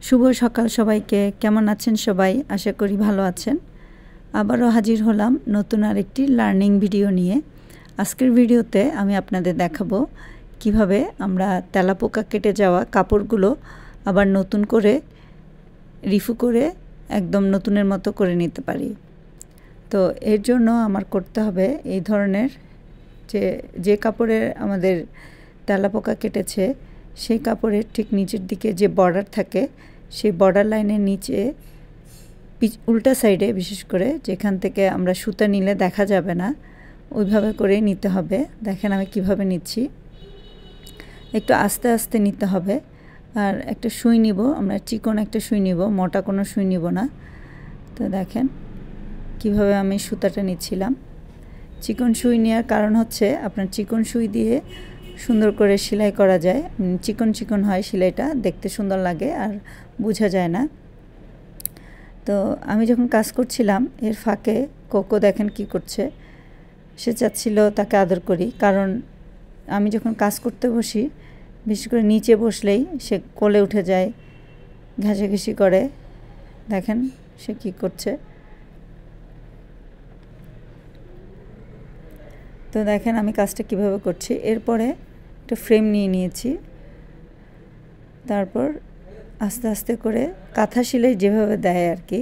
শুভ সকাল সবাইকে। কেমন আছেন সবাই? আশা করি ভালো আছেন। আবারও হাজির হলাম নতুন আরেকটি লার্নিং ভিডিও নিয়ে। আজকের ভিডিওতে আমি আপনাদের দেখাবো কিভাবে আমরা তেলাপোকা কেটে যাওয়া কাপড়গুলো আবার নতুন করে রিফু করে একদম নতুনের মতো করে নিতে পারি। তো এর জন্য আমার করতে হবে এই ধরনের যে কাপড়ে আমাদের তেলাপোকা কেটেছে সেই কাপড়ের ঠিক নিচের দিকে যে বর্ডার থাকে সেই বর্ডার লাইনের নিচে উল্টা সাইডে বিশেষ করে যেখান থেকে আমরা সুতা নিলে দেখা যাবে না ওইভাবে করেই নিতে হবে। দেখেন আমি কিভাবে নিচ্ছি, একটু আস্তে আস্তে নিতে হবে। আর একটা সুই নিব, আমরা চিকন একটা সুই নিব, মোটা কোনো সুই নিব না। তো দেখেন কিভাবে আমি সুতাটা নিচ্ছিলাম। চিকন সুই নেওয়ার কারণ হচ্ছে আপনার চিকন সুই দিয়ে সুন্দর করে সেলাই করা যায়, চিকন চিকন হয়, সেলাইটা দেখতে সুন্দর লাগে আর বোঝা যায় না। তো আমি যখন কাজ করছিলাম এর ফাঁকে কোকো দেখেন কি করছে, সে চাচ্ছিল তাকে আদর করি, কারণ আমি যখন কাজ করতে বসি বিশেষ করে নিচে বসলেই সে কোলে উঠে যায়, ঘেঁষাঘেঁষি করে। দেখেন সে কি করছে। তো দেখেন আমি কাজটা কিভাবে করছি। এরপরে একটা ফ্রেম নিয়ে নিয়েছি, তারপর আস্তে আস্তে করে কাঁথা সেলাই যেভাবে দেয় আর কি,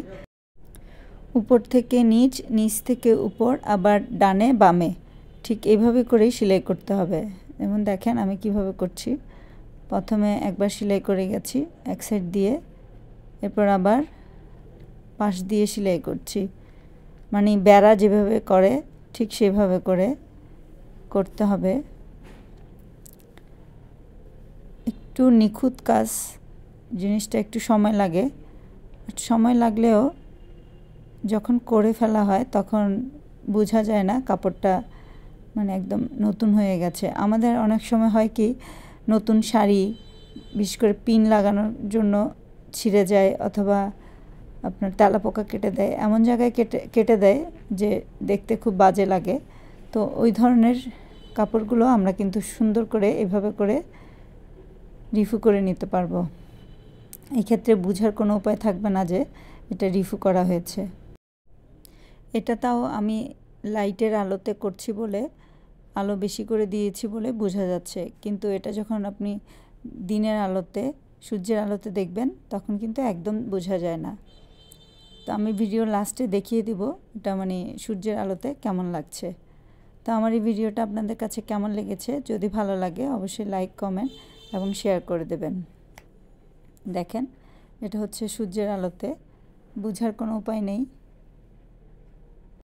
উপর থেকে নিচ, নিচ থেকে উপর, আবার ডানে বামে, ঠিক এইভাবে করেই সেলাই করতে হবে। যেমন দেখেন আমি কিভাবে করছি। প্রথমে একবার সেলাই করে গেছি এক সাইড দিয়ে, এরপর আবার পাশ দিয়ে সেলাই করছি, মানে বেড়া যেভাবে করে ঠিক সেভাবে করে করতে হবে। একটু নিখুঁত কাজ, জিনিসটা একটু সময় লাগে, সময় লাগলেও যখন করে ফেলা হয় তখন বোঝা যায় না কাপড়টা মানে একদম নতুন হয়ে গেছে। আমাদের অনেক সময় হয় কি, নতুন শাড়ি বিশেষ করে পিন লাগানোর জন্য ছিঁড়ে যায় অথবা আপনার তেলাপোকা কেটে দেয়, এমন জায়গায় কেটে দেয় যে দেখতে খুব বাজে লাগে। তো ওই ধরনের কাপড়গুলো আমরা কিন্তু সুন্দর করে এভাবে করে রিফু করে নিতে পারবো। এই ক্ষেত্রে বোঝার কোনো উপায় থাকবে না যে এটা রিফু করা হয়েছে। এটা তাও আমি লাইটের আলোতে করছি বলে, আলো বেশি করে দিয়েছি বলে বোঝা যাচ্ছে, কিন্তু এটা যখন আপনি দিনের আলোতে, সূর্যের আলোতে দেখবেন তখন কিন্তু একদম বোঝা যায় না। তো আমি ভিডিও লাস্টে দেখিয়ে দিব এটা মানে সূর্যের আলোতে কেমন লাগছে। তো আমার এই ভিডিওটা আপনাদের কাছে কেমন লেগেছে, যদি ভালো লাগে অবশ্যই লাইক, কমেন্ট এবং শেয়ার করে দেবেন। দেখেন এটা হচ্ছে সূর্যের আলোতে, বোঝার কোনো উপায় নেই।